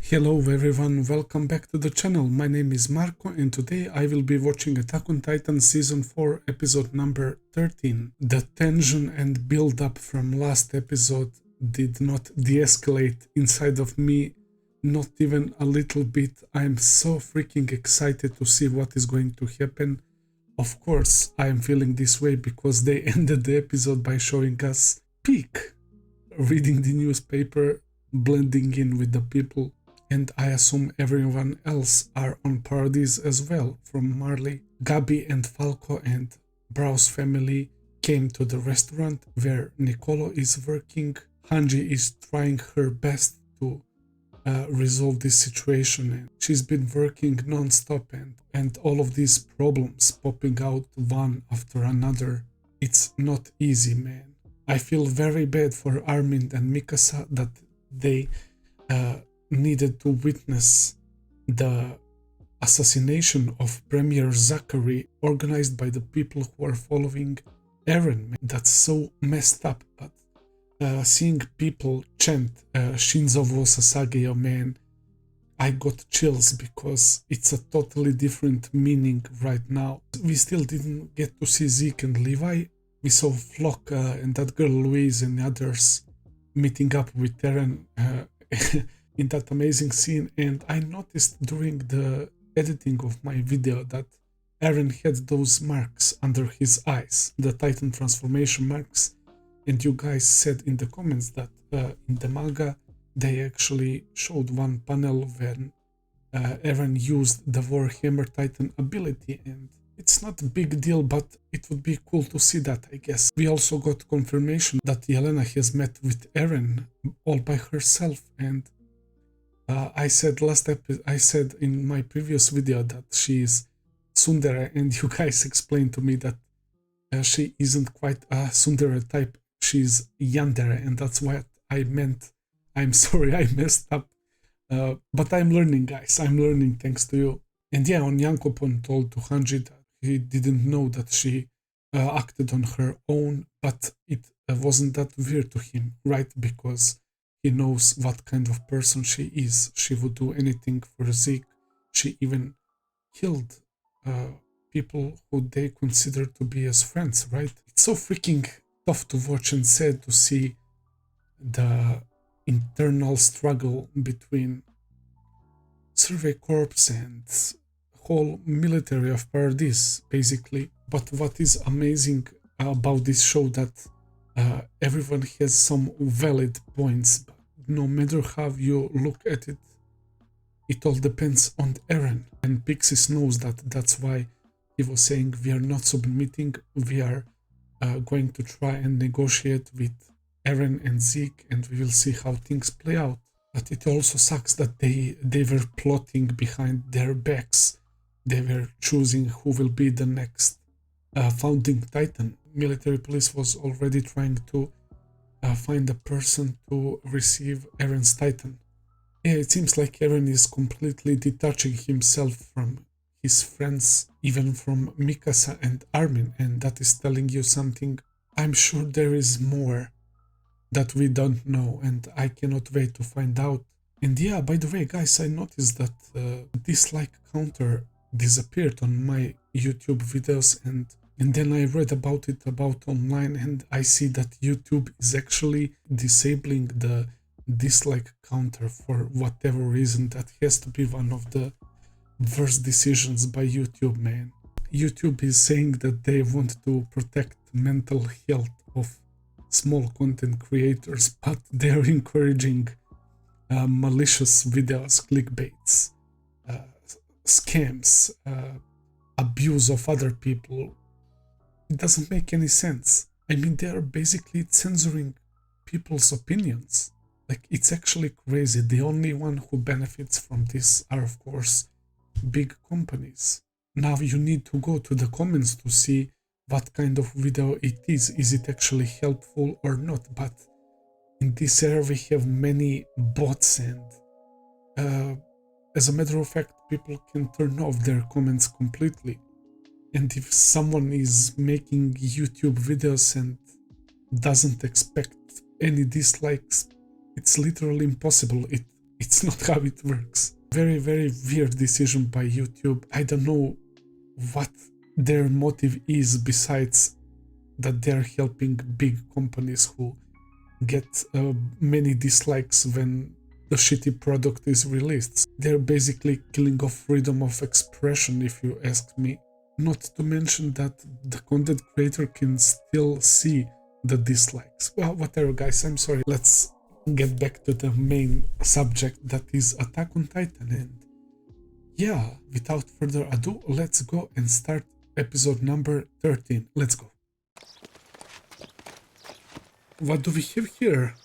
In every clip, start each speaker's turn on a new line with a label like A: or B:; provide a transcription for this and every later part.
A: Hello everyone, welcome back to the channel. My name is Marko and today I will be watching Attack on Titan Season 4 episode number 13. The tension and build up from last episode did not de-escalate inside of me, not even a little bit. I am so freaking excited to see what is going to happen. Of course, I am feeling this way because they ended the episode by showing us Peak reading the newspaper, blending in with the people. And I assume everyone else are on Paradise as well from Marley. Gabi and Falco and Braus family came to the restaurant where Niccolo is working. Hanji is trying her best to resolve this situation, and she's been working non-stop, and all of these problems popping out one after another. It's not easy, man. I feel very bad for Armin and Mikasa that they needed to witness the assassination of Premier Zachary organized by the people who are following Eren. That's so messed up, but seeing people chant Shinzo wo Sasage, man, I got chills because it's a totally different meaning right now. We still didn't get to see Zeke and Levi. We saw Flock and that girl Louise and others meeting up with Eren in that amazing scene, and I noticed during the editing of my video that Eren had those marks under his eyes, the Titan transformation marks, and you guys said in the comments that in the manga they actually showed one panel when Eren used the Warhammer Titan ability, and it's not a big deal, but it would be cool to see that, I guess. We also got confirmation that Yelena has met with Eren all by herself, and I said in my previous video that she is tsundere, and you guys explained to me that she isn't quite a tsundere type, she's yandere, and that's what I meant. I'm sorry, I messed up, but I'm learning, guys. I'm learning thanks to you. And yeah, Onyankopon told to Hanji that he didn't know that she acted on her own, but it wasn't that weird to him, right? Because he knows what kind of person she is. She would do anything for Zeke. She even killed people who they consider to be as friends, right? It's so freaking tough to watch and sad to see the internal struggle between Survey Corps and whole military of Paradise, basically. But what is amazing about this show that everyone has some valid points, but no matter how you look at it, it all depends on Eren. And Pixis knows that. That's why he was saying we are not submitting, we are going to try and negotiate with Eren and Zeke, and we will see how things play out. But it also sucks that they were plotting behind their backs. They were choosing who will be the next founding Titan. Military police was already trying to find a person to receive Eren's Titan. Yeah, it seems like Eren is completely detaching himself from his friends, even from Mikasa and Armin, and that is telling you something. I'm sure there is more that we don't know, and I cannot wait to find out. And yeah, by the way, guys, I noticed that dislike counter disappeared on my YouTube videos, and then I read about it online, and I see that YouTube is actually disabling the dislike counter for whatever reason. That has to be one of the worst decisions by YouTube, man. YouTube is saying that they want to protect mental health of small content creators, but they're encouraging malicious videos, clickbaits, scams, abuse of other people. It doesn't make any sense. I mean, they are basically censoring people's opinions. Like, it's actually crazy. The only one who benefits from this are, of course, big companies. Now you need to go to the comments to see what kind of video it is. Is it actually helpful or not? But in this era we have many bots, and as a matter of fact, people can turn off their comments completely. And if someone is making YouTube videos and doesn't expect any dislikes, it's literally impossible. It's not how it works. Very, very weird decision by YouTube. I don't know what their motive is besides that they're helping big companies who get many dislikes when the shitty product is released. They're basically killing off freedom of expression, if you ask me. Not to mention that the content creator can still see the dislikes. Well, whatever, guys, I'm sorry. Let's get back to the main subject, that is Attack on Titan. And yeah, without further ado, let's go and start episode number 13. Let's go. What do we have here?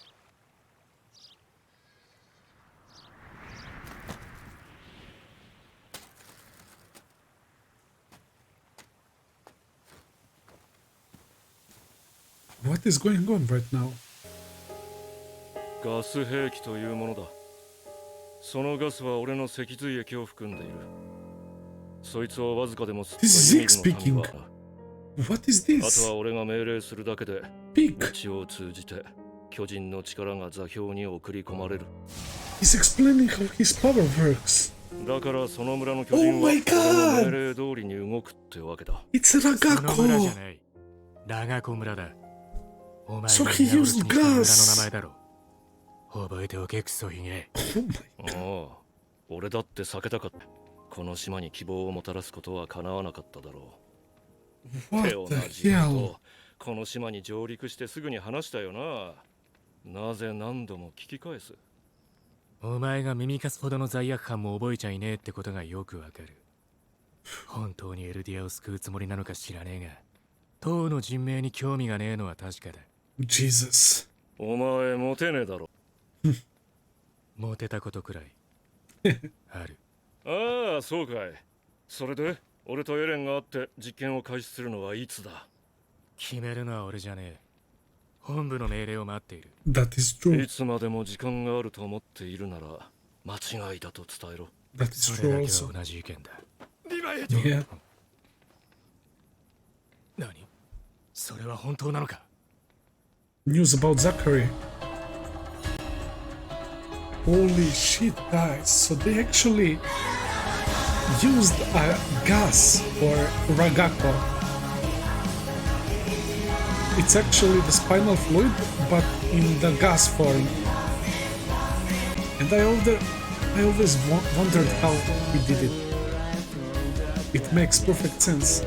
A: What is going on right now?
B: ガス兵器というものだ。そのガスは俺の脊髄液を含んでいる。そいつをわずかでも吸った
A: This is
B: ユ
A: Zeke
B: ニルの
A: speaking.
B: 民は
A: What is
B: あと
A: this?
B: は俺が命令するだけで
A: Pig.
B: 道を通じて巨人の力が座標に送り込まれる。
A: He's explaining how his power works.
B: だからその村の巨人
A: Oh
B: は
A: my
B: 俺
A: god!
B: の命令通りに動くってわけだ。
A: It's
C: その村じゃ
A: Ragako!
C: ない。ラガコ村だ。お前
A: So
C: が
A: he
C: 皆殺
A: used
C: しにした村の名
A: gas!
C: 前だろ。覚えておけクソヒゲ。
A: Oh my
B: ああ、俺だって避けたかった。この島に希望をもたらすことは叶わなかっただろう。
A: what
B: 手を
A: the
B: 同じこ
A: hell?
B: とこの島に上陸してすぐに話したよな。なぜ何度も聞き返す。
C: お前が耳かすほどの罪悪感も覚えちゃいねえってことがよくわかる。本当にエルディアを救うつもりなのか知らねえが、党の人命に興味がねえのは確かだ。
A: Jesus.
B: お前モテねえだろ。
C: モテたことくらいある。
B: ああ、そうかい。それで俺とエレンが会って実験を開始するのはいつだ。
C: 決めるのは俺じゃねえ。本部の命令を待っている。
A: That is true.
B: いつまでも時間があると思っているなら間違いだと伝えろ。
A: That is
C: それ
A: true
C: だけ
A: also.
C: は同じ意見だ。
A: Yeah.
C: 何？それは本当なのか？
A: News about Zachary. Holy shit, guys. So they actually used a gas for Ragako. It's actually the spinal fluid, but in the gas form. And I always wondered how he did it. It makes perfect sense.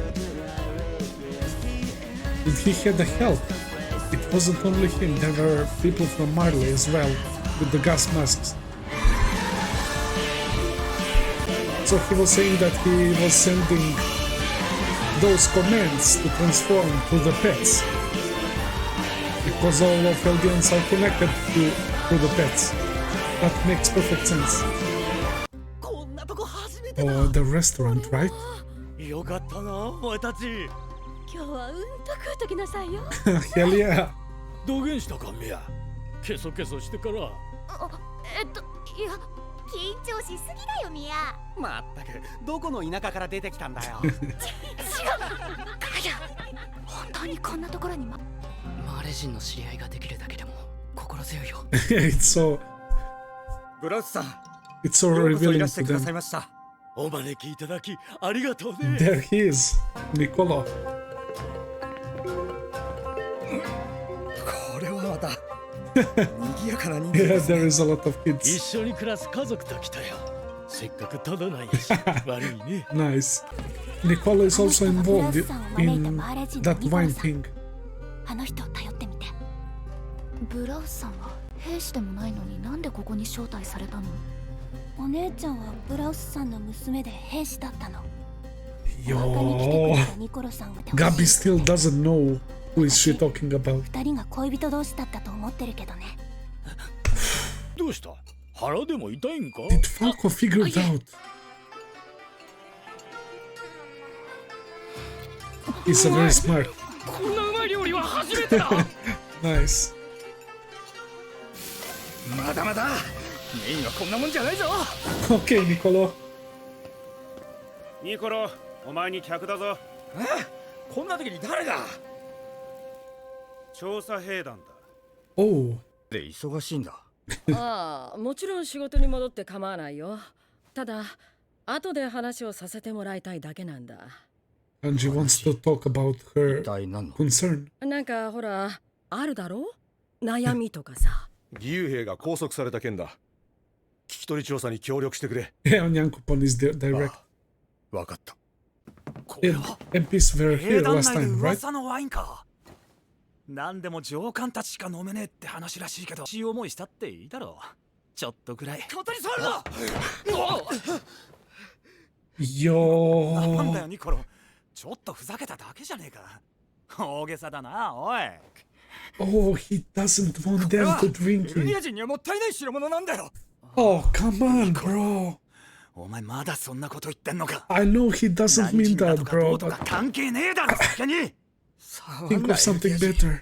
A: And he had the help. It wasn't only him, there were people from Marley as well, with the gas masks. So he was saying that he was sending those commands to transform to the pets. Because all of Eldians are connected to the pets. That makes perfect sense. Oh, the restaurant, right?
D: よかったな、お前たち。
E: 今日はうんと食うときなさいよ。
A: Hell yeah.
D: どげんしたかみや。ケソケソしてから。
E: いや、緊張しすぎだよ、ミヤ。
D: まったく、どこの田舎から出てきたんだよ。
E: 違う。本当にこんなところにマーレ人の知り合いができるだけでも心強いよ。
A: it's so
D: ブラウスさん、
A: it's so
D: ようこそい
A: revealing
D: らして
A: to
D: ください
A: them.
D: ました。お招きいただきありがとうね。
A: There he is, Niccolo.
D: これはまた賑やかな人
A: Yeah,
D: 数。
A: there is a lot of
D: 一
A: kids.
D: 緒に暮らす家族と来たよ。せっかくただなんやし、悪いね。
A: Nice. Niccolo is also involved in that wine thing.
E: あの人を頼ってみて。ブラウスさんは兵士でもないのになんでここに招待されたの？お姉ちゃんはブラウスさんの娘で兵士だったの。お墓に来てく
A: Yo,
E: れたニコロさんが
A: Gabi still doesn't know who is she talking about.
E: 二人が恋人同士だったと思ってるけどね。
D: どうした？腹でも痛いんか？
A: Did Falco figure it out? He's a very smart.
D: こんなうまい料理は初めてだ。
A: Nice.
D: まだまだ。メインはこんなもんじゃないぞ。
A: Okay, Niccolo.
F: ニコロ、お前に客だぞ。
D: こんな時に誰だ？
F: 調査兵団だ。
A: Oh,
D: で忙しいんだ。
G: ああ、もちろん仕事に戻って構わないよ。ただ、後で話をさせてもらいたいだけなんだ。
A: And she wants to talk about her
D: 一体何の
A: concern.
G: なんかほら、あるだろ？悩みとかさ。
H: 義勇兵が拘束された件だ。聞き取り調査に協力してくれ。
A: Yeah, Onyankopon is direct.
D: わかった。
I: これ
A: And
I: は
A: MPs were
I: 兵
A: here
I: 団
A: last
I: 内で
A: time, right?
I: 噂のワインか。なんでも上官たちしか飲めねえって話らしいけど、しい思いしたっていいだろう。ちょっとくらい。ことに座るな。なんだよ
A: Yo.
I: ニコロ。ちょっとふざけただけじゃねえか。大げさだな、おい。
A: Oh, he doesn't want them to drink
I: エルディ
A: it.
I: ア人にはもったいない代物なんだよ。
A: Oh, come on, bro.
I: お前まだそんなこと言ってんのか。
A: I know he doesn't
I: 何
A: mean
I: 人だ
A: that,
I: とかど
A: bro,
I: うとか
A: but
I: 関係ねえだろ、先に。
A: think of something better.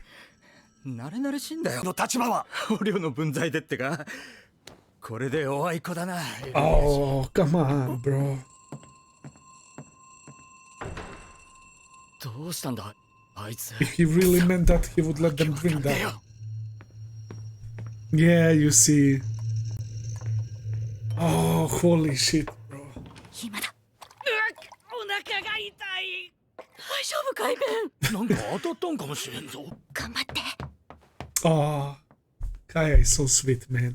D: 慣れ慣れしいんだよ。
I: の立場は
D: 捕虜の分際でってか。これでおあいこだな。
A: Oh, come on, bro.
C: どうしたんだあいつ。
A: If he really meant that, he would let them drink that. Yeah, you see. Oh, holy shit, bro.
E: 今だ。
G: お腹が痛い。大丈夫かいベン？
D: なんか当たったんかもしれんぞ。
E: 頑張って。
A: Oh, Kaya is so sweet, man.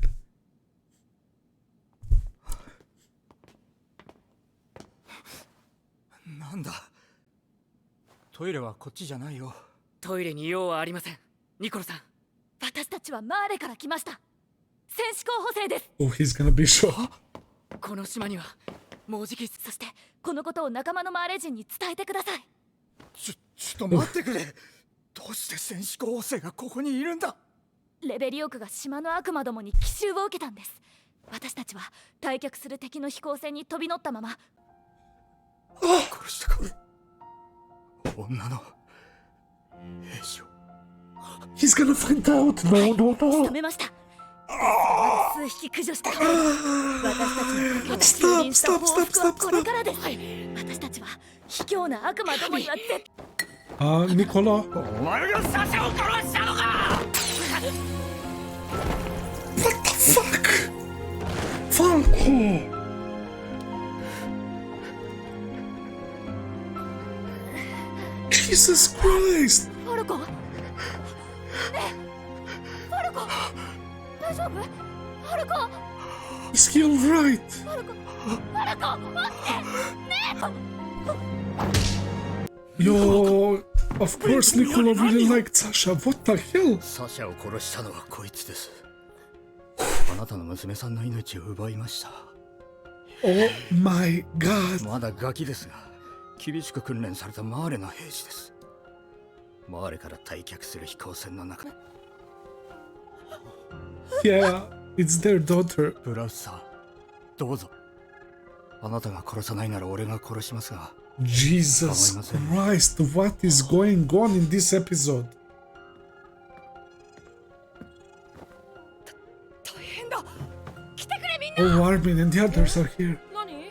D: なんだ。トイレはこっちじゃないよ。
C: トイレに用はありません。ニコロさん。
E: 私たちはマーレから来ました。戦士候補生です。
A: Oh, he's gonna be shocked.
C: この島にはもうじき。
E: そしてこのことを仲間のマーレ人に伝えてください。
D: ちょっと待ってくれ。どうして戦士候補生がここにいるんだ。
E: レベリオクが島の悪魔どもに奇襲を受けたんです。私たちは退却する敵の飛行船に飛び乗ったまま。
D: 殺したか。女の兵士を。
A: He's gonna find out. No, no,
E: 仕
A: no.
E: 留めました。まだ数匹駆除したから。私たちの敵を蹂躙した報復はこれからです。私たちは卑怯な悪魔どもには絶対。
A: Niccolo.
I: お前がサシャを殺したのか。
A: What the fuck? Falco. Jesus Christ.
E: ファルコ。ねえ、ファルコ。大丈夫？ファルコ。
A: Is he alright?
E: ファルコ。ファルコ、待って。ねえ。
A: Yo, of course Niccolo really liked Sasha. What the hell?
D: サシャを殺したのはこいつです。あなたの娘さんの命を奪いました。
A: Oh my god.
D: まだガキですが、厳しく訓練されたマーレの兵士です。マーレから退却する飛行船の中で。
A: Yeah, it's their daughter.
D: ブラウスさん、どうぞ。あなたが殺さないなら俺が殺しますが。
A: Jesus Christ, what is going on in this episode?
G: 大変だ。来てくれみんな。
A: Oh, Armin and the others are here.
G: 何？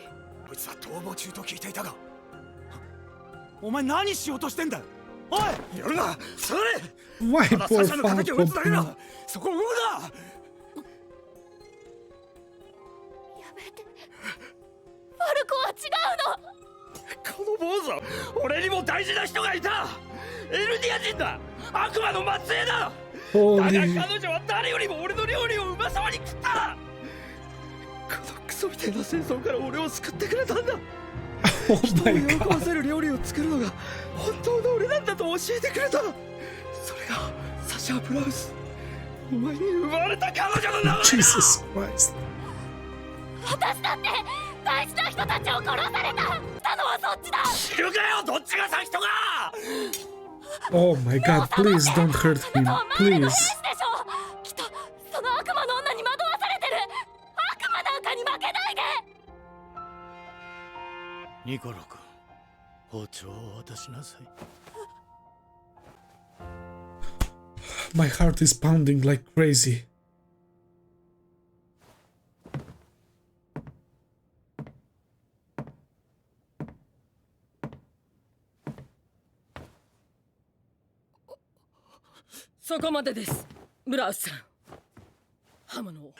I: こいつは逃亡中と聞いていたが。お前何しようとしてんだ。おい、やるな。それ。
A: Why
I: ただ
A: poor
I: サシャの敵を撃つだけ
A: Falco?
I: だ。そこを動くな。
E: やめて。ファルコは違うの。
F: この坊主は俺にも大事な人がいた。エルディア人だ。悪魔の末裔だ。だが
A: Holy.
F: 彼女は誰よりも俺の料理をうまそうに食った。このクソみたいな戦争から俺を救ってくれたんだ。
A: Oh
F: 人を
A: my
F: 喜ば
A: god.
F: せる料理を作るのが本当の俺なんだと教えてくれた。それがサシャ・ブラウス。お前に奪われた彼女の名前だ。
A: Jesus Christ.
E: 私だって大事な人たちを殺された。したのはそっちだ。
F: 知るかよ、どっちが先とか。
A: Oh my god, please don't hurt him.
E: マーレの兵
A: Please.
E: 士でしょ。きっとその悪魔の女に惑わされてる。悪魔なんかに負けないで。
D: ニコロ君、包丁を渡しなさい。
A: My heart is pounding like crazy.
G: そこまでです。ブラウスさん。刃物を。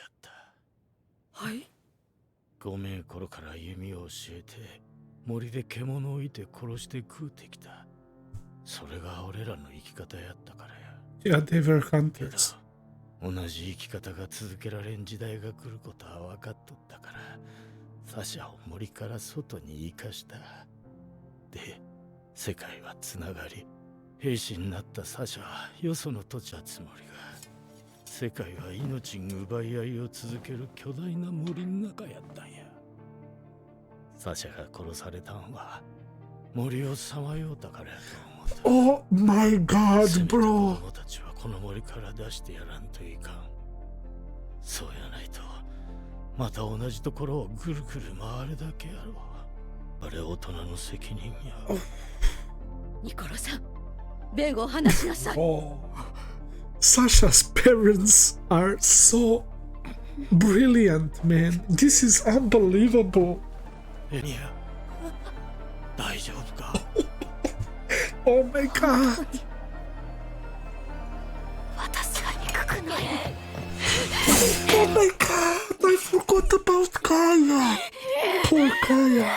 G: はい。
C: 5名頃から弓を教えて森で獣をいて殺して食うてきた。それが俺らの生き方やったからや。
A: Yeah, they were
C: けど
A: hunters.
C: 同じ生き方が続けられん時代が来ることは分かっとったからサシャを森から外に生かした。で世界はつながり兵士になったサシャはよその土地はつもりが世界は命に奪い合いを続ける巨大な森の中やったんや。サシャが殺されたんは森をさまようたからやと思った。
A: Oh my god,
C: せめて
A: bro.
C: 子供たちはこの森から出してやらんといかん。そうやないとまた同じところをぐるぐる回るだけやろ。あれ大人の責任や。
G: ニコロさん、弁護を話しなさい。
A: Oh. Sasha's parents are so brilliant, man. This is unbelievable.
C: エニア大丈夫か。
A: Oh my god.
E: 私が憎くない。
A: Oh my god. I forgot about Kaya. Poor Kaya.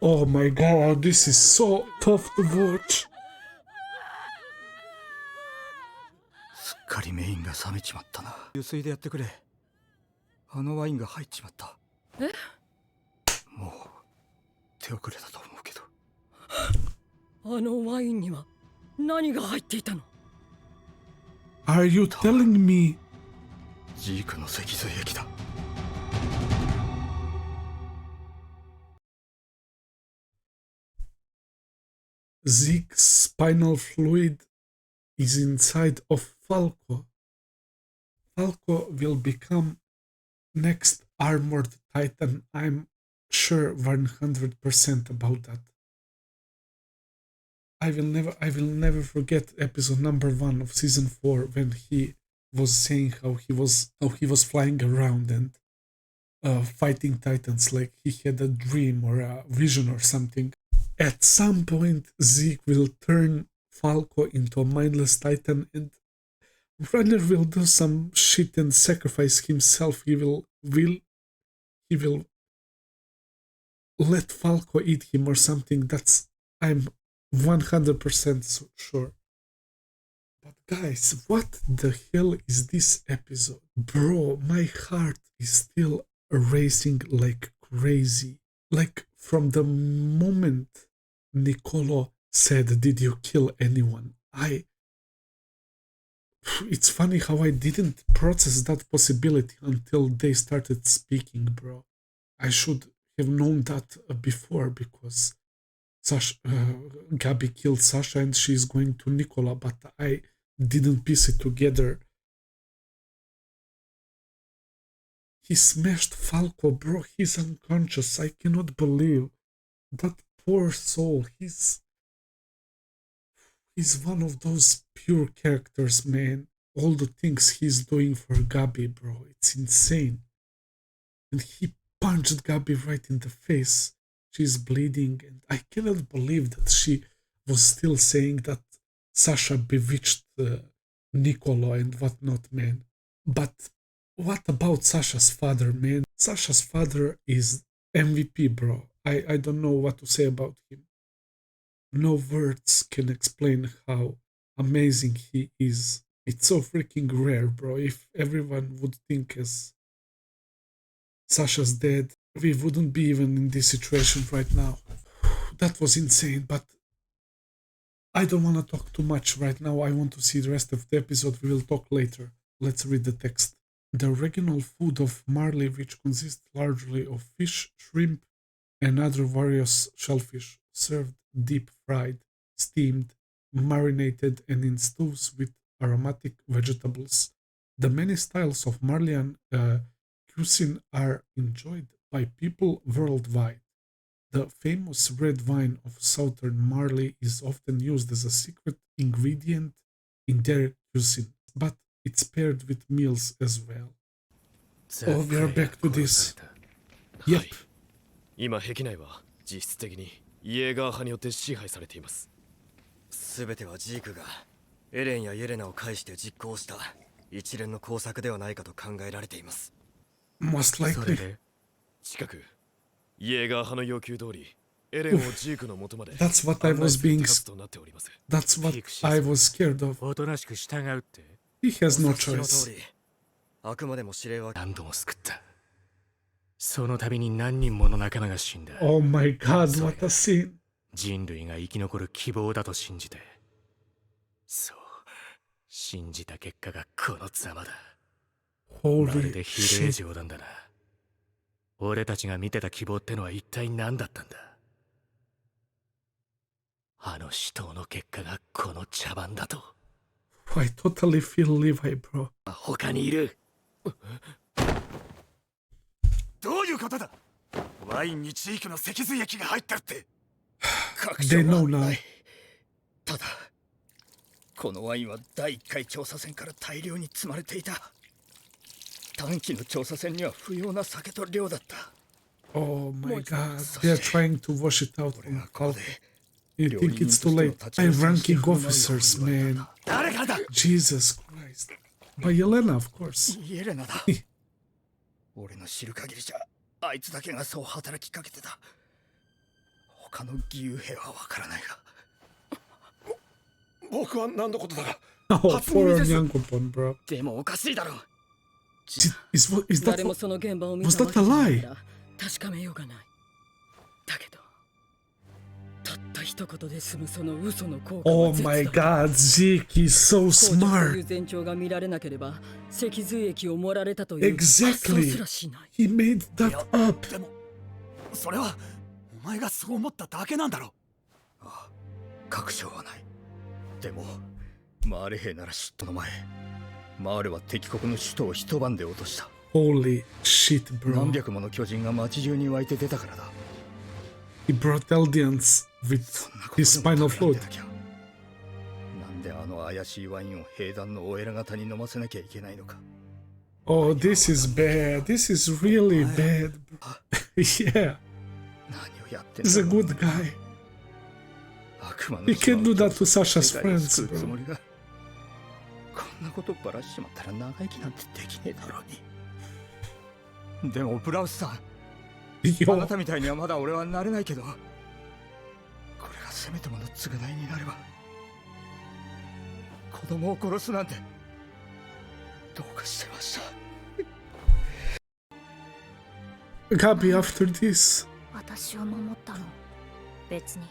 A: Oh my god, this is so tough to watch.
D: すっかりメインが冷めちまったな。油水でやってくれ。あのワインが入っちまった。
G: え？
D: もう手遅れだと思うけど。
G: あのワインには何が入っていたの？
A: Are you telling me?
D: ジークの脊髄液だ。
A: Zeke's spinal fluid is inside of Falco. Falco will become next armored titan. I'm sure 100% about that. I will never forget episode number 1 of season 4 when he was saying how he was flying around and fighting titans like he had a dream or a vision or something. At some point, Zeke will turn Falco into a mindless titan and Reiner will do some shit and sacrifice himself. He will let Falco eat him or something. That's, I'm 100% sure. But guys, what the hell is this episode? Bro, my heart is still racing like crazy. Like from the moment Niccolo said, "Did you kill anyone?" It's funny how I didn't process that possibility until they started speaking, bro. I should have known that before because Gabi killed Sasha and she's going to Niccolo, but I didn't piece it together. He smashed Falco, bro. He's unconscious. I cannot believe that poor soul. He's one of those pure characters, man. All the things he's doing for Gabi, bro. It's insane. And he punched Gabi right in the face. She's bleeding, and I cannot believe that she was still saying that Sasha bewitched Niccolo and whatnot, man. But what about Sasha's father, man? Sasha's father is MVP, bro. I don't know what to say about him. No words can explain how amazing he is. It's so freaking rare, bro. If everyone would think as Sasha's dead, we wouldn't be even in this situation right now. That was insane, but I don't want to talk too much right now. I want to see the rest of the episode. We will talk later. Let's read the text. The regional food of Marley, which consists largely of fish, shrimp, and other various shellfish, served deep fried, steamed, marinated, and in stews with aromatic vegetables. The many styles of Marleyan cuisine are enjoyed by people worldwide. The famous red wine of southern Marley is often used as a secret ingredient in their cuisine, but it's paired with meals as well. Oh, we are back to this. Yep.
C: 今壁内は実質的にイエーガー派によって支配されています。
J: すべてはジークがエレンやイエレナを介して実行した一連の工作ではないかと考えられています。
A: Most
C: それ
A: likely.
C: で近くイエーガー派の要求通りエレンをジークの元まで
A: That's what I was being.
C: となっております。
A: That's what I was scared of.
C: おとなしく従うって
A: He has no
J: お察しの
A: choice.
J: 通り、あくまでも指令は
C: 何度も救った。その度に何人もの仲間が死んだ。
A: Oh my god, what a scene.
C: 人類が生き残る希望だと信じて、そう信じた結果がこのざまだ。まる
A: Holy
C: でひでえ
A: shit.
C: 冗談だな。俺たちが見てた希望ってのは一体何だったんだ。あの死闘の結果がこの茶番だと。
A: I totally feel Levi, bro.
C: 他にいる。
I: どういうことだ。ワインにジークの脊髄液が入ってるって。
D: 確
A: They
D: 証は
A: know
D: な
A: now.
D: い。ただこのワインは第1回調査船から大量に積まれていた。短期の調査船には不要な酒と量だった。
A: Oh my god, they're trying to wash it out
D: 俺
A: from
D: がここ
A: Falco.
D: で
A: You
D: 料
A: think
D: 理人
A: it's
D: と
A: too
D: しての
A: late?
D: 立ち
A: By
D: 会いをさせて
A: ranking
D: もらうよう
A: officers,
D: に言われた
A: man.
I: 誰からだ。
A: Jesus Christ. By Yelena, of course.
D: イエレナだ。俺の知る限りじゃあいつだけがそう働きかけてた。他の義勇兵はわからないが。
H: 僕は何のことだか。
A: Oh, poor Nyankopon, bro.
D: でもおかしいだろ。
A: Is that
G: 誰もその現場を見
A: was
G: た
A: that
G: わけじゃない
A: a
G: から確かめようがない。だけどたった一言で済むその嘘の効果
A: Oh
G: は絶
A: my
G: 大。
A: god, Zeke is so
G: 硬直という
A: smart.
G: 前兆が見られなければ脊髄液を盛られたという発想
A: Exactly.
G: すらしない。
A: He made that up.
I: でもそれはお前がそう思っただけなんだろ。
D: ああ、確証はない。でもマーレ兵なら嫉妬の前、マーレは敵国の首都を一晩で落とした。
A: Holy shit,
D: 何
A: bro.
D: 百もの巨人が街中に湧いて出たからだ。
A: He brought Eldians with
D: そんなこと
A: his
D: でも
A: spinal
D: 企ん
A: fluid.
D: でなきゃ。なんであの怪しいワインを兵団のお偉方に飲ませなきゃいけないのか。
A: Oh, this is bad. This is really bad. Yeah,
D: 何をやってんだ
A: he's a
D: ろう。
A: good guy.
D: 悪魔の
A: He can do that to
D: 世
A: Sasha's
D: 界を
A: friends,
D: 救うつ
A: bro.
D: もりが。こんなことばらしちまったら長生きなんてできねえだろうに。でもブラウスさん、あな
A: Yo,
D: たみたいにはまだ俺はなれないけど、これがせめてもの償いになれば、子供を殺すなんてどうかしてました。
A: Gabi, after this.
E: 私を守ったの別に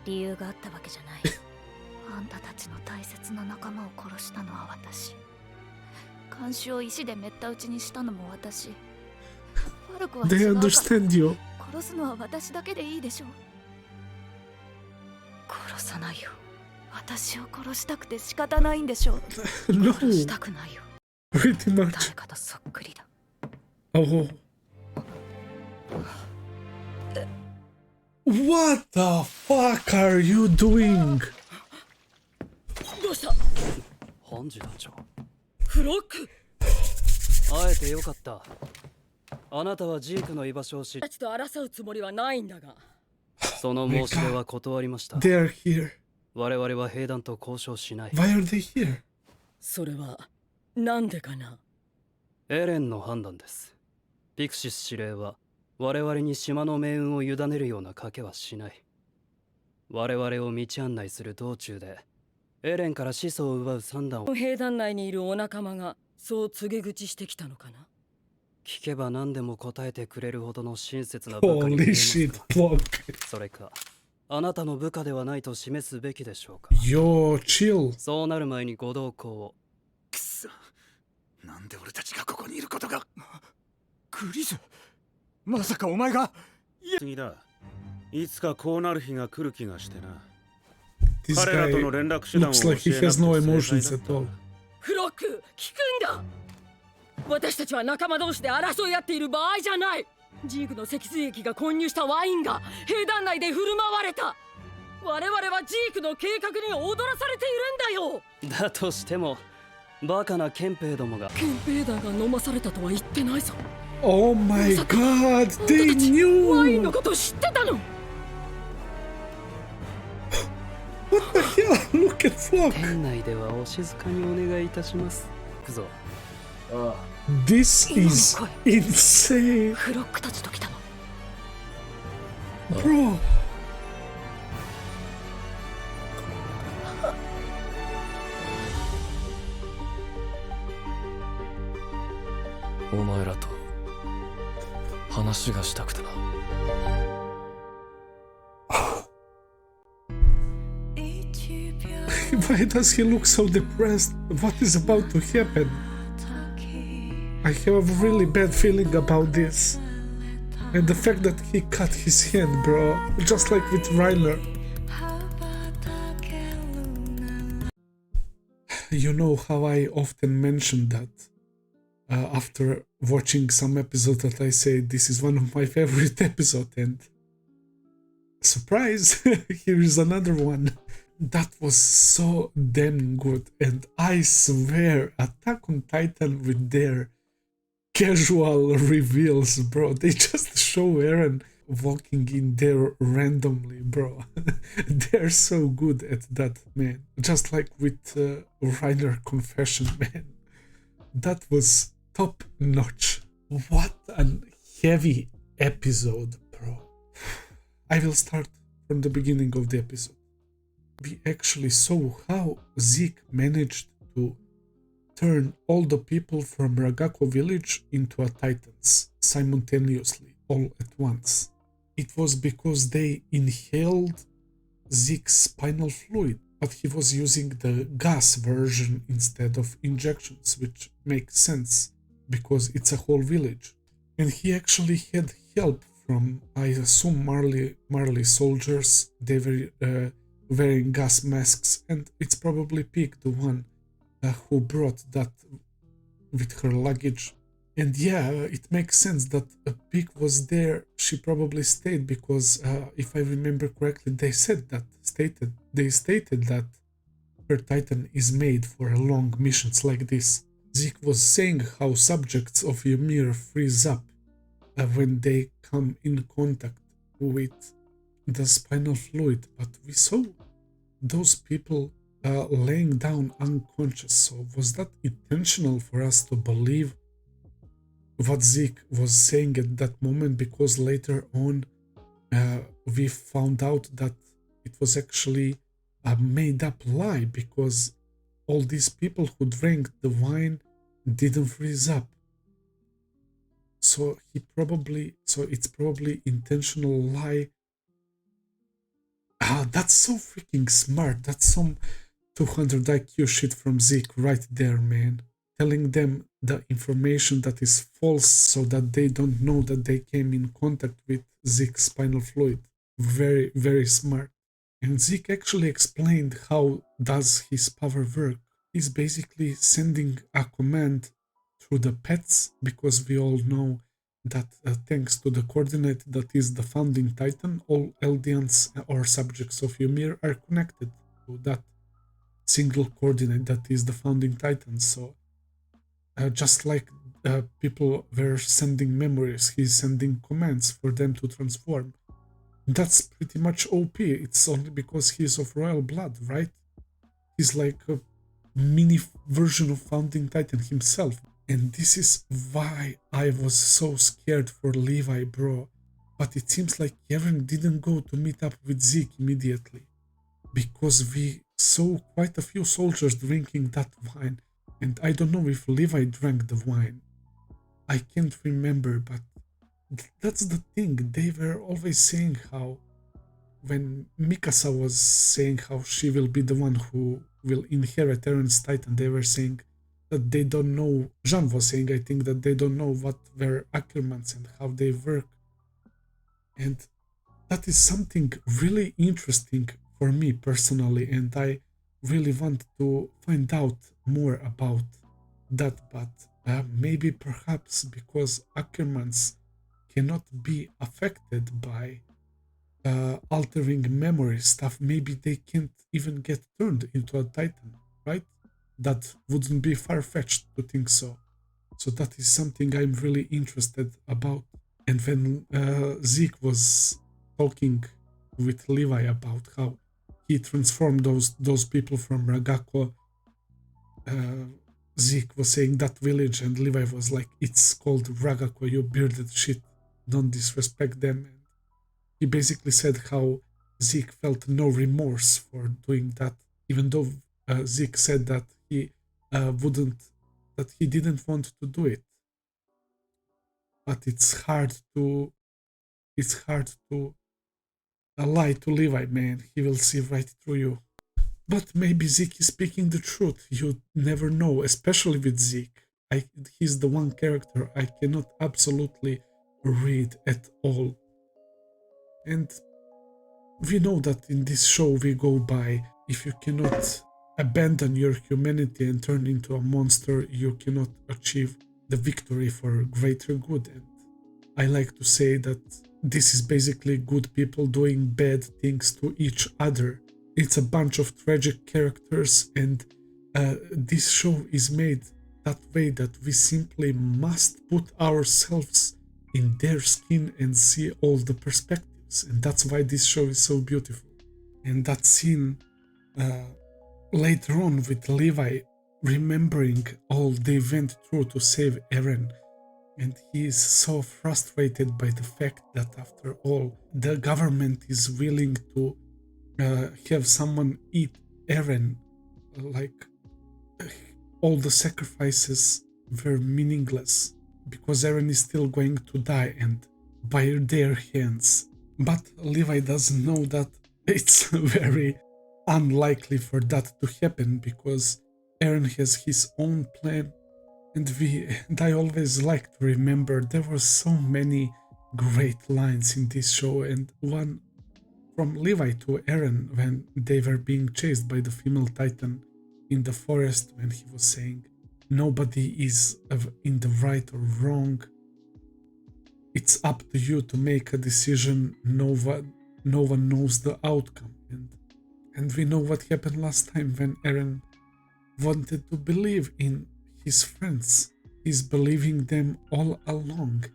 E: 理由があったわけじゃない。あんたたちの大切な仲間を殺したのは私。監視を石でめった打ちにしたのも私。ファルコは
A: They
E: 違うから
A: understand you.
E: 殺すのは私だけでいいでしょ。殺さないよ。私を殺したくて仕方ないんでしょ。
A: No,
E: 殺したくないよ。
A: pretty much.
E: 誰かとそっくりだ。
A: Oh. What the fuck are you doing?
G: どうした？
F: ハンジ団長、
G: フロック
F: 会えてよかった。あなたはジークの居場所を知り、
G: たちと争うつもりはないんだが。
F: その申し出は断りました。
A: They are here.
F: 我々は兵団と交渉しない。
A: Why are they here?
G: それはなんでかな。
F: エレンの判断です。ピクシス司令は我々に島の命運を委ねるような賭けはしない。我々を道案内する道中でエレンから始祖を奪う算段を
G: 兵団内にいるお仲間がそう告げ口してきたのかな。
F: 聞けば何でも答えてくれるほどの親切な部下に見え
A: Holy
F: ます
A: shit,
F: が、
A: block.
F: それかあなたの部下ではないと示すべきでしょうか。
A: Yo, chill.
F: そうなる前にご同行を。
I: くそ、なんで俺たちがここにいることが。
D: クリス、まさかお前が。
K: 次だ。いつかこうなる日が来る気がしてな。
A: This
K: 彼らとの
A: guy
K: 連絡手段を
A: looks
K: 教え
A: like he
K: なくて
A: has no
K: 正解
A: emotions
K: だっ
A: at
K: た
A: all.
G: フロック、聞くんだ。私たちは仲間同士で争い合っている場合じゃない。ジークの脊髄液が混入したワインが兵団内で振る舞われた。我々はジークの計画に踊らされているんだよ。
F: だとしてもバカな憲兵どもが
G: 憲兵団が飲まされたとは言ってないぞ。
A: Oh my god, they
G: ワイン
A: knew!
G: のこと知ってたの？
A: What the hell? Look at Flock!
F: 店内ではお静かにお願いいたします。行くぞ。
A: This is insane!
G: フロックたちと来たの。
A: Bro!
C: お前らと話がしたくてな。
A: Why does he look so depressed? What is about to happen? I have a really bad feeling about this. And the fact that he cut his hand, bro. Just like with Reiner. You know how I often mention that after watching some episode that I say this is one of my favorite episodes, and surprise, here is another one. That was so damn good, and I swear Attack on Titan with their casual reveals, bro, they just show Eren walking in there randomly, bro. They're so good at that, man. Just like with Reiner confession, man. That was top notch. What a heavy episode, bro. I will start from the beginning of the episode. We actually saw how Zeke managed to turn all the people from Ragako Village into a Titans simultaneously, all at once. It was because they inhaled Zeke's spinal fluid, but he was using the gas version instead of injections, which makes sense because it's a whole village. And he actually had help from, I assume, Marley soldiers. They were wearing gas masks, and it's probably Pig, the one who brought that with her luggage. And yeah, it makes sense that a Pig was there. She probably stayed because, if I remember correctly, they stated that her Titan is made for long missions like this. Zeke was saying how subjects of Ymir freeze up when they come in contact with the spinal fluid, but we saw those people laying down unconscious. So was that intentional for us to believe what Zeke was saying at that moment? Because later on we found out that it was actually a made-up lie, because all these people who drank the wine didn't freeze up. So it's probably intentional lie. That's so freaking smart. That's some 200 IQ shit from Zeke right there, man. Telling them the information that is false so that they don't know that they came in contact with Zeke's spinal fluid. Very, very smart. And Zeke actually explained how does his power work. He's basically sending a command through the pets, because we all know that thanks to the coordinate that is the founding Titan, all Eldians or subjects of Ymir are connected to that single coordinate that is the founding Titan. So just like people were sending memories, he's sending commands for them to transform. That's pretty much OP. It's only because he's of royal blood, right? He's like a mini version of founding Titan himself. And this is why I was so scared for Levi, bro. But it seems like Eren didn't go to meet up with Zeke immediately, because we saw quite a few soldiers drinking that wine. And I don't know if Levi drank the wine. I can't remember, but that's the thing. They were always saying how, when Mikasa was saying how she will be the one who will inherit Eren's Titan, they were saying that they don't know. Jean was saying, I think, that they don't know what were Ackermans and how they work. And that is something really interesting for me personally, and I really want to find out more about that. But maybe perhaps because Ackermans cannot be affected by altering memory stuff, maybe they can't even get turned into a Titan, right? that wouldn't be far-fetched to think so. So that is something I'm really interested about. And when Zeke was talking with Levi about how he transformed those people from Ragako, Zeke was saying that village, and Levi was like, "It's called Ragako, you bearded shit. Don't disrespect them." And he basically said how Zeke felt no remorse for doing that, even though Zeke said that he didn't want to do it. But it's hard to lie to Levi, man. He will see right through you. But maybe Zeke is speaking the truth. You never know, especially with Zeke. He's the one character I cannot absolutely read at all. And we know that in this show we go by, if you cannot abandon your humanity and turn into a monster, you cannot achieve the victory for greater good. And I like to say that this is basically good people doing bad things to each other. It's a bunch of tragic characters, and this show is made that way that we simply must put ourselves in their skin and see all the perspectives. And that's why this show is so beautiful. And that scene later on with Levi remembering all they went through to save Eren, and he is so frustrated by the fact that after all the government is willing to have someone eat Eren, like all the sacrifices were meaningless because Eren is still going to die and by their hands. But Levi doesn't know that it's very unlikely for that to happen because Eren has his own plan, and I always like to remember there were so many great lines in this show, and one from Levi to Eren when they were being chased by the female titan in the forest, when he was saying nobody is in the right or wrong, it's up to you to make a decision, no one knows the outcome. And we know what happened last time when Eren wanted to believe in his friends. He's believing them all along.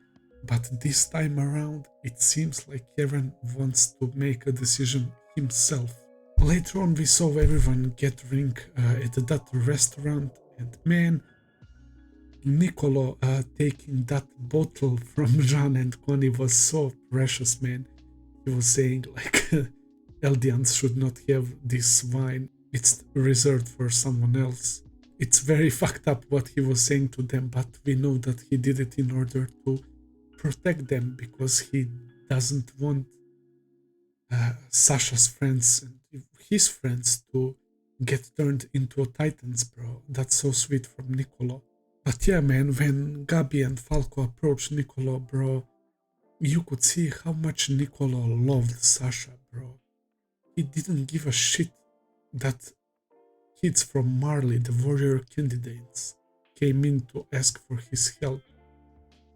A: But this time around, it seems like Eren wants to make a decision himself. Later on, we saw everyone gathering at that restaurant, and man, Niccolo taking that bottle from Jean and Connie was so precious, man. He was saying like Eldians should not have this wine, it's reserved for someone else. It's very fucked up what he was saying to them, but we know that he did it in order to protect them because he doesn't want Sasha's friends and his friends to get turned into titans, bro. That's so sweet from Niccolo. But yeah, man, when Gabi and Falco approached Niccolo, bro, you could see how much Niccolo loved Sasha, bro. He didn't give a shit that kids from Marley, the warrior candidates, came in to ask for his help.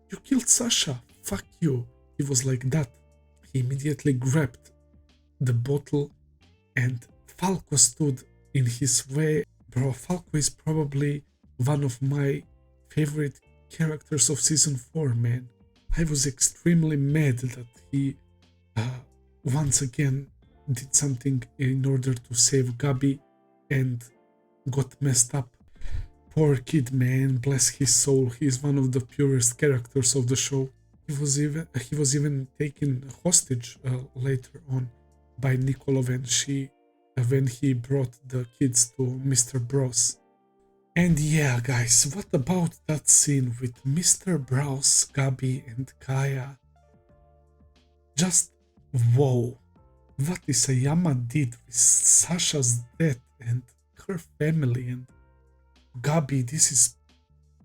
A: You killed Sasha, fuck you. He was like that. He immediately grabbed the bottle and Falco stood in his way. Bro, Falco is probably one of my favorite characters of season 4, man. I was extremely mad that he once again did something in order to save Gabi and got messed up. Poor kid, man, bless his soul. He's one of the purest characters of the show. He was even taken hostage later on by Niccolo when he brought the kids to Mr. Braus. And yeah, guys, what about that scene with Mr. Braus, Gabi and Kaya? Just whoa. What Isayama did with Sasha's death and her family and Gabi, this is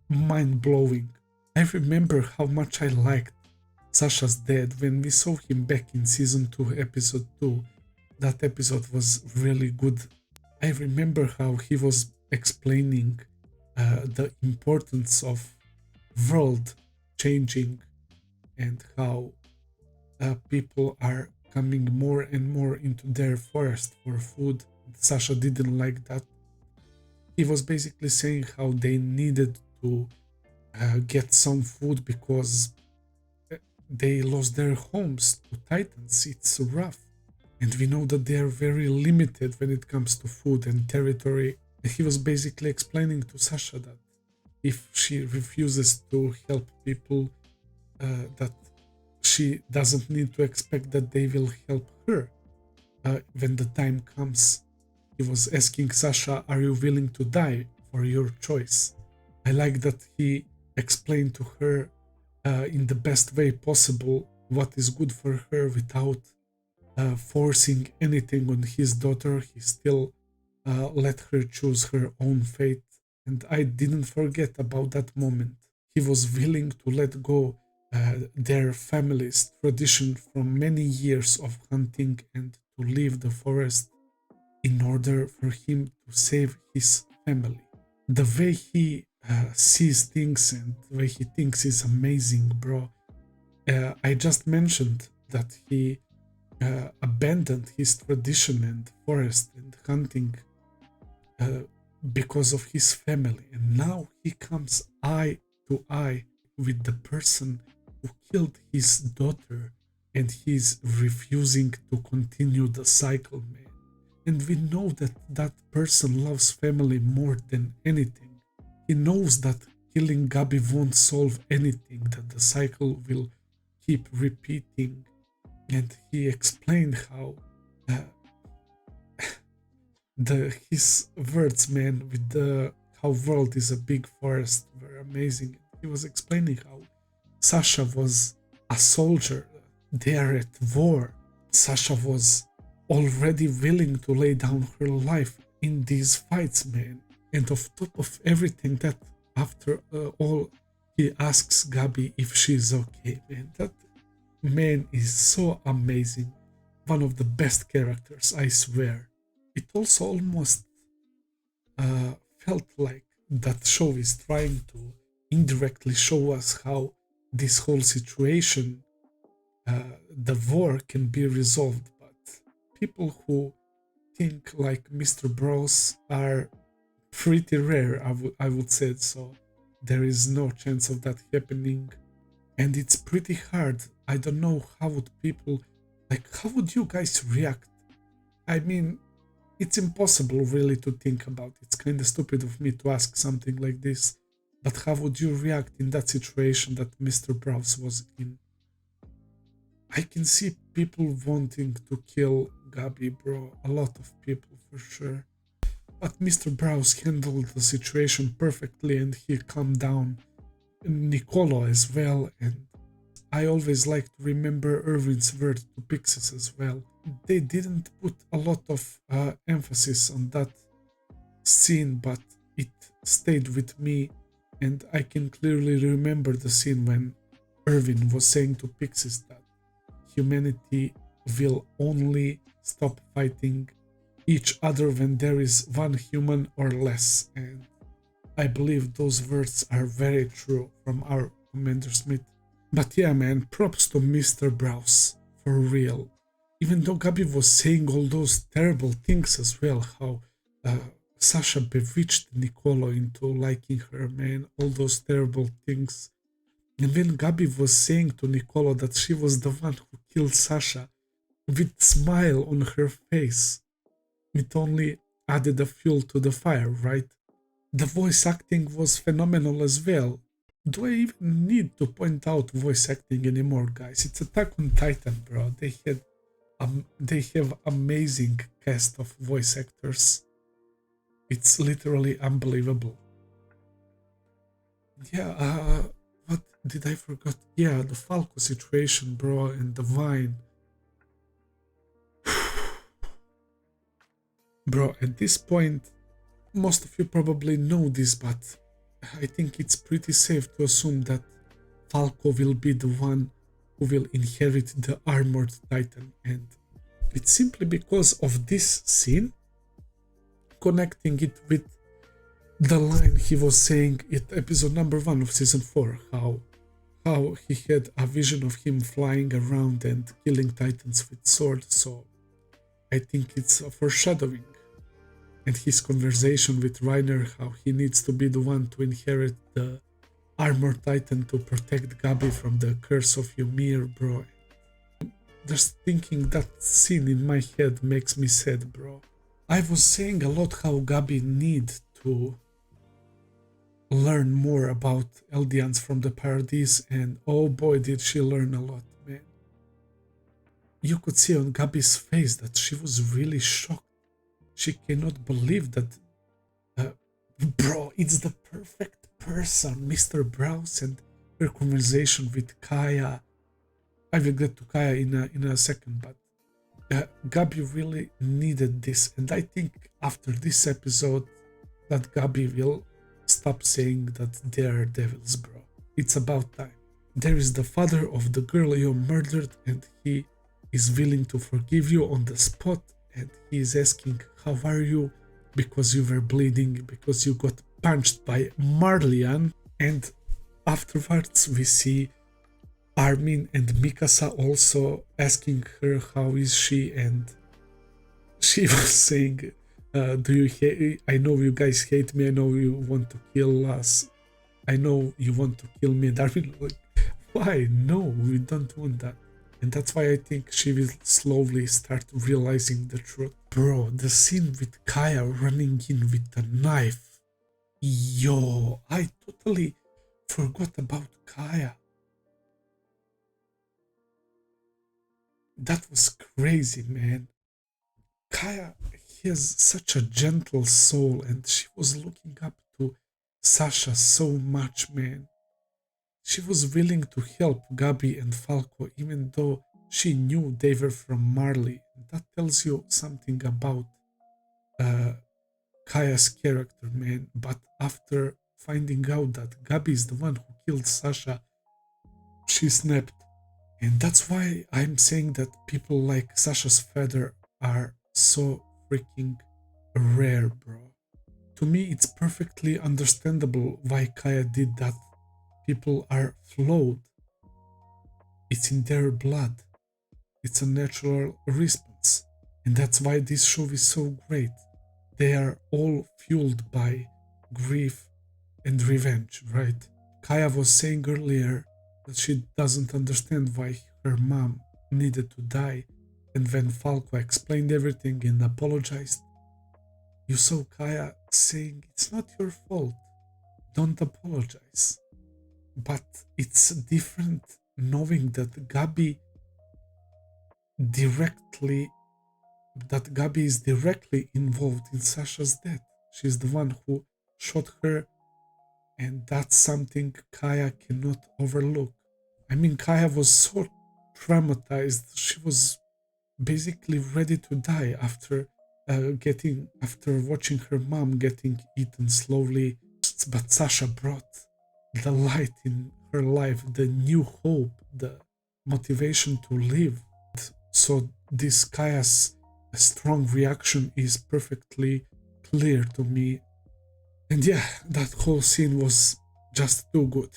A: mind-blowing. I remember how much I liked Sasha's death when we saw him back in season 2, episode 2. That episode was really good. I remember how he was explaining the importance of world changing and how people are coming more and more into their forest for food. Sasha didn't like that. he was basically saying how they needed to get some food because they lost their homes to Titans. It's rough. And we know that they are very limited when it comes to food and territory. He was basically explaining to Sasha that if she refuses to help people, that she doesn't need to expect that they will help her when the time comes. He was asking Sasha, are you willing to die for your choice? I like that he explained to her in the best way possible what is good for her without forcing anything on his daughter. He still let her choose her own fate. And I didn't forget about that moment. He was willing to let go their family's tradition from many years of hunting and to leave the forest in order for him to save his family. The way he sees things and the way he thinks is amazing, bro. I just mentioned that he abandoned his tradition and forest and hunting because of his family, and now he comes eye to eye with the person who killed his daughter, and he's refusing to continue the cycle, man. And we know that that person loves family more than anything. He knows that killing Gabi won't solve anything, that the cycle will keep repeating. And he explained how his words, man, with the how world is a big forest were amazing. He was explaining how Sasha was a soldier there at war. Sasha was already willing to lay down her life in these fights, man. And on top of everything, that after all, he asks Gabi if she's okay, man. That man is so amazing. One of the best characters, I swear. It also almost felt like that show is trying to indirectly show us how this whole situation, the war, can be resolved. But people who think like Mr. Braus are pretty rare, I would say. So there is no chance of that happening. And it's pretty hard. I don't know how would people, how would you guys react? I mean, it's impossible really to think about. It's kind of stupid of me to ask something like this. But how would you react in that situation that Mr. Braus was in? I can see people wanting to kill Gabi, bro. A lot of people for sure. But Mr. Braus handled the situation perfectly and he calmed down Niccolo as well. And I always like to remember Erwin's word to Pixis as well. They didn't put a lot of emphasis on that scene, but it stayed with me, and I can clearly remember the scene when Erwin was saying to Pixis that humanity will only stop fighting each other when there is one human or less, and I believe those words are very true from our Commander Smith. But yeah, man, props to Mr. Braus, for real. Even though Gabi was saying all those terrible things as well, how Sasha bewitched Niccolo into liking her, man, all those terrible things. And when Gabi was saying to Niccolo that she was the one who killed Sasha, with a smile on her face, it only added a fuel to the fire, right? The voice acting was phenomenal as well. Do I even need to point out voice acting anymore, guys? It's Attack on Titan, bro. They have amazing cast of voice actors. It's literally unbelievable. Yeah, what did I forget? Yeah, the Falco situation, bro, and the wine. Bro, at this point, most of you probably know this, but I think it's pretty safe to assume that Falco will be the one who will inherit the Armored Titan, and it's simply because of this scene, connecting it with the line he was saying at episode number 1 of season 4, how he had a vision of him flying around and killing titans with swords. So I think it's a foreshadowing. and his conversation with Reiner, how he needs to be the one to inherit the Armor Titan to protect Gabi from the curse of Ymir, bro. Just thinking that scene in my head makes me sad, bro. I was saying a lot how Gabi need to learn more about Eldians from the Paradise, and oh boy did she learn a lot, man. You could see on Gabi's face that she was really shocked. She cannot believe that, bro, it's the perfect person, Mr. Braus, and her conversation with Kaya. I will get to Kaya in a second, but Gabi really needed this, and I think after this episode that Gabi will stop saying that they are devils, bro. It's about time. There is the father of the girl you murdered, and he is willing to forgive you on the spot, and he is asking how are you, because you were bleeding, because you got punched by Marlian. And afterwards we see Armin and Mikasa also asking her how is she, and she was saying, do you hate, I know you guys hate me, I know you want to kill us, I know you want to kill me. And Armin like, why? No, we don't want that. And that's why I think she will slowly start realizing the truth. Bro, the scene with Kaya running in with the knife. Yo, I totally forgot about Kaya. That was crazy, man. Kaya has such a gentle soul, and she was looking up to Sasha so much, man. She was willing to help Gabi and Falco even though she knew they were from Marley. That tells you something about Kaya's character, man. But after finding out that Gabi is the one who killed Sasha, she snapped. And that's why I'm saying that people like Sasha's father are so freaking rare, bro. To me, it's perfectly understandable why Kaya did that. People are flawed. It's in their blood. It's a natural response. And that's why this show is so great. They are all fueled by grief and revenge, right? Kaya was saying earlier that she doesn't understand why her mom needed to die, and when Falco explained everything and apologized, you saw Kaya saying it's not your fault, don't apologize. But it's different knowing that Gabi is directly involved in Sasha's death. She's the one who shot her, and that's something Kaya cannot overlook. I mean, Kaya was so traumatized, she was basically ready to die after watching her mom getting eaten slowly. But Sasha brought the light in her life, the new hope, the motivation to live. So this Kaya's strong reaction is perfectly clear to me. And yeah, that whole scene was just too good.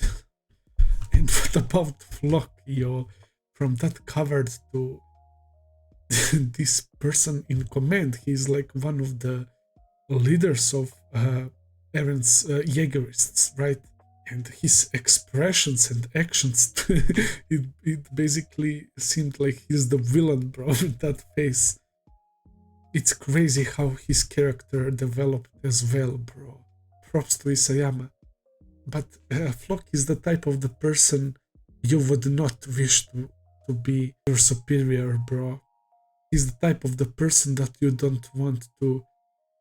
A: And what about Flock, yo? From that coward to this person in command, he's like one of the leaders of Eren's Jaegerists, right? And his expressions and actions, it basically seemed like he's the villain, bro, with that face. It's crazy how his character developed as well, bro. Props to Isayama. But Flock is the type of the person you would not wish to be your superior, bro. He's the type of the person that you don't want to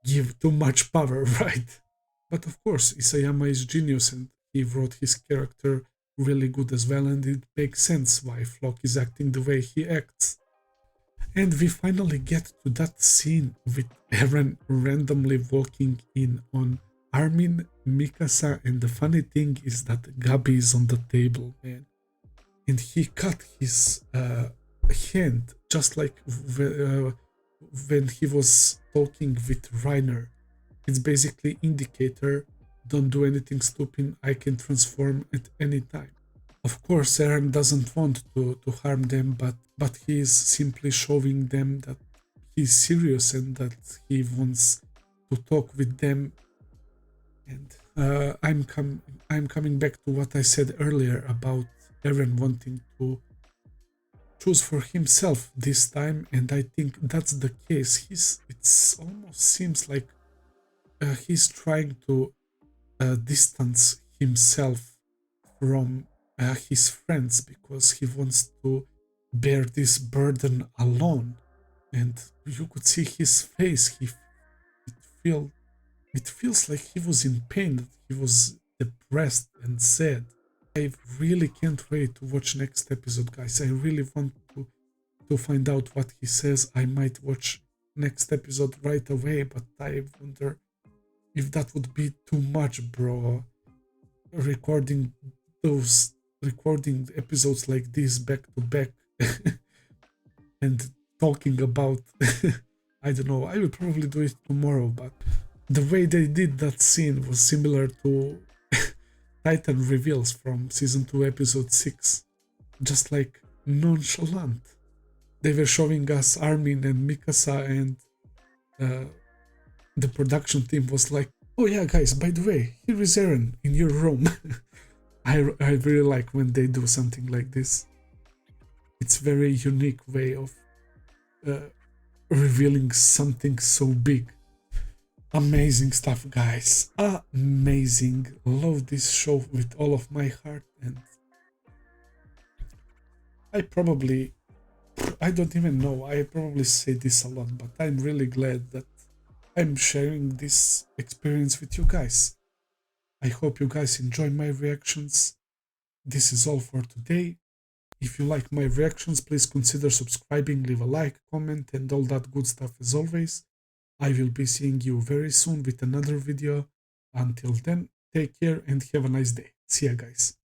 A: give too much power, right? But of course, Isayama is genius and he wrote his character really good as well, and it makes sense why Flock is acting the way he acts. And we finally get to that scene with Eren randomly walking in on Armin, Mikasa, and the funny thing is that Gabi is on the table, man. And he cut his hand, just like when he was talking with Reiner. It's basically indicator, don't do anything stupid, I can transform at any time. Of course, Eren doesn't want to harm them, but he is simply showing them that he's serious and that he wants to talk with them. And I'm coming back to what I said earlier about Eren wanting to choose for himself this time, and I think that's the case. It's almost seems like he's trying to distance himself from his friends because he wants to bear this burden alone. And you could see his face. It feels like he was in pain, that he was depressed and sad. I really can't wait to watch next episode, guys. I really want to find out what he says. I might watch next episode right away, but I wonder if that would be too much, bro. Recording episodes like this back to back and talking about I don't know, I will probably do it tomorrow, but the way they did that scene was similar to Titan reveals from season 2 episode 6, just like nonchalant. They were showing us Armin and Mikasa, and the production team was like, oh yeah guys, by the way, here is Eren in your room. I really like when they do something like this. It's very unique way of revealing something so big. Amazing stuff, guys. Amazing. Love this show with all of my heart, and I don't even know, I probably say this a lot, but I'm really glad that I'm sharing this experience with you guys. I hope you guys enjoy my reactions. This is all for today. If you like my reactions, please consider subscribing, leave a like, comment, and all that good stuff as always. I will be seeing you very soon with another video. Until then, take care and have a nice day. See ya, guys.